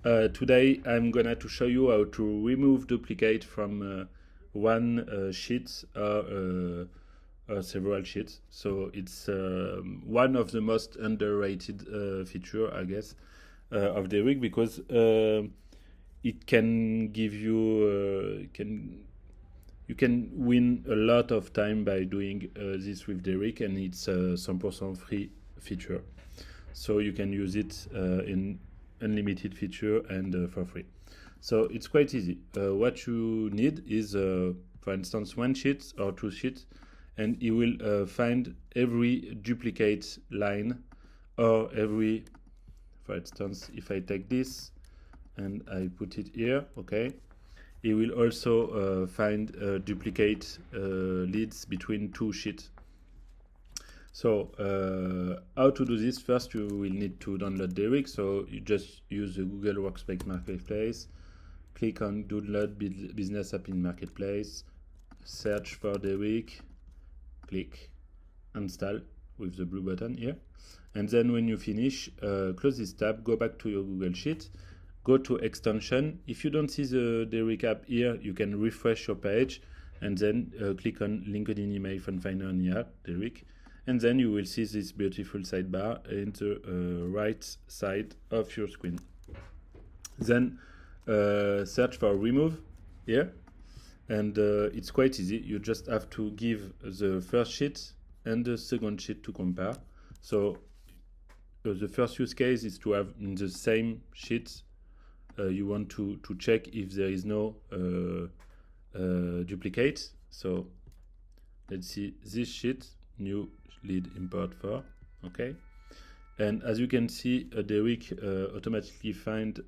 Today I'm gonna to show you how to remove duplicate from one sheet or several sheets. So it's one of the most underrated feature, I guess, of Derrick, because it can give you you can win a lot of time by doing this with Derrick, and it's a 100% free feature. So you can use it in unlimited feature and for free. So it's quite easy. What you need is, for instance, one sheet or two sheets, and you will find every duplicate line or every, for instance, if I take this and I put it here, okay, it will also find duplicate leads between two sheets. So how to do this? First, you will need to download Derrick. So you just use the Google Workspace Marketplace, click on download business app in Marketplace, search for Derrick, click install with the blue button here, and then when you finish, close this tab, go back to your Google Sheet, go to extension. If you don't see the Derrick app here, you can refresh your page and then click on LinkedIn email phone finder and here, Derrick. And then you will see this beautiful sidebar in the right side of your screen. Then search for remove here, and it's quite easy. You just have to give the first sheet and the second sheet to compare. So the first use case is to have in the same sheet, you want to check if there is no duplicate. So let's see this sheet, new lead import for, okay, and as you can see, Derrick automatically find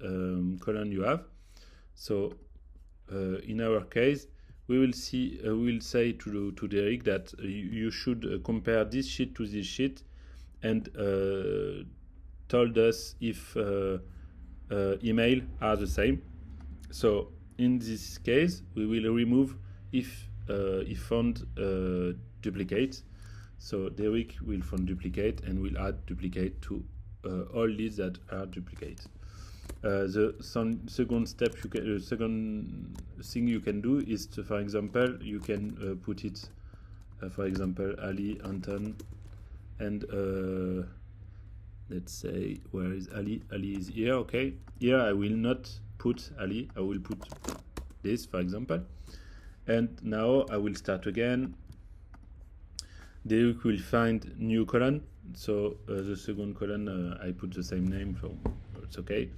column you have. So in our case, we will see, we will say to Derrick that you should compare this sheet to this sheet, and told us if email are the same. So in this case, we will remove if found duplicate. So Derrick will find duplicate and will add duplicate to all leads that are duplicate. The second step, second thing you can do is to, for example, you can put it, for example, Ali, Anton, and let's say, where is Ali? Ali is here, okay. Here I will not put Ali, I will put this, for example. And now I will start again. Derrick will find new column. So the second column, I put the same name, so it's okay.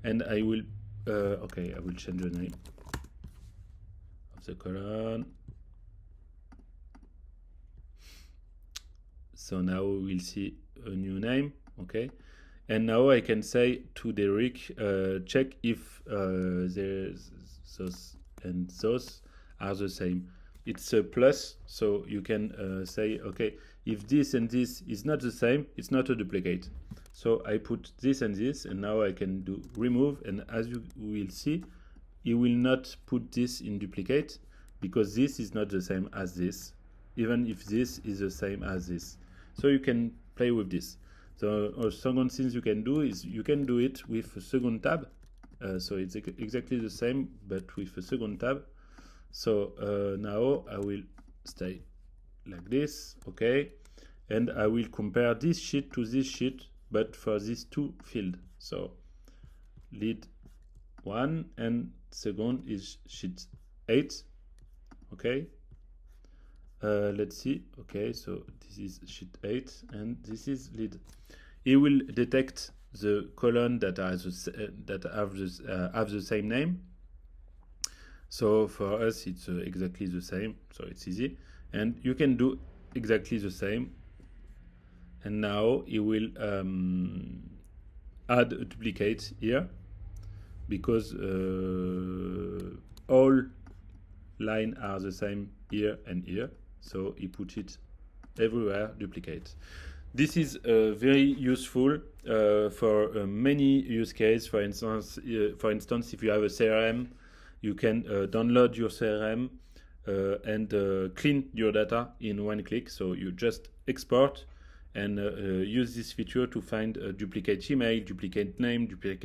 And I will, okay, I will change the name of the column. So now we will see a new name, okay. And now I can say to Derrick, check if there's those and those are the same. It's a plus, so you can say, okay, if this and this is not the same, it's not a duplicate. So I put this and this, and now I can do remove, and as you will see, it will not put this in duplicate, because this is not the same as this, even if this is the same as this. So you can play with this. So a second thing you can do is you can do it with a second tab. So it's exactly the same, but with a second tab. So now I will stay like this, okay, and I will compare this sheet to this sheet, but for these two fields. So lead 1 and second is sheet 8, okay. Let's see, okay, so this is sheet 8 and this is lead. It will detect the column that have the same name. So for us, it's exactly the same, so it's easy. And you can do exactly the same. And now it will add a duplicate here, because all lines are the same here and here. So he put it everywhere, duplicate. This is very useful for many use cases. For instance, if you have a CRM, you can download your CRM and clean your data in one click. So you just export and use this feature to find a duplicate email, duplicate name, duplicate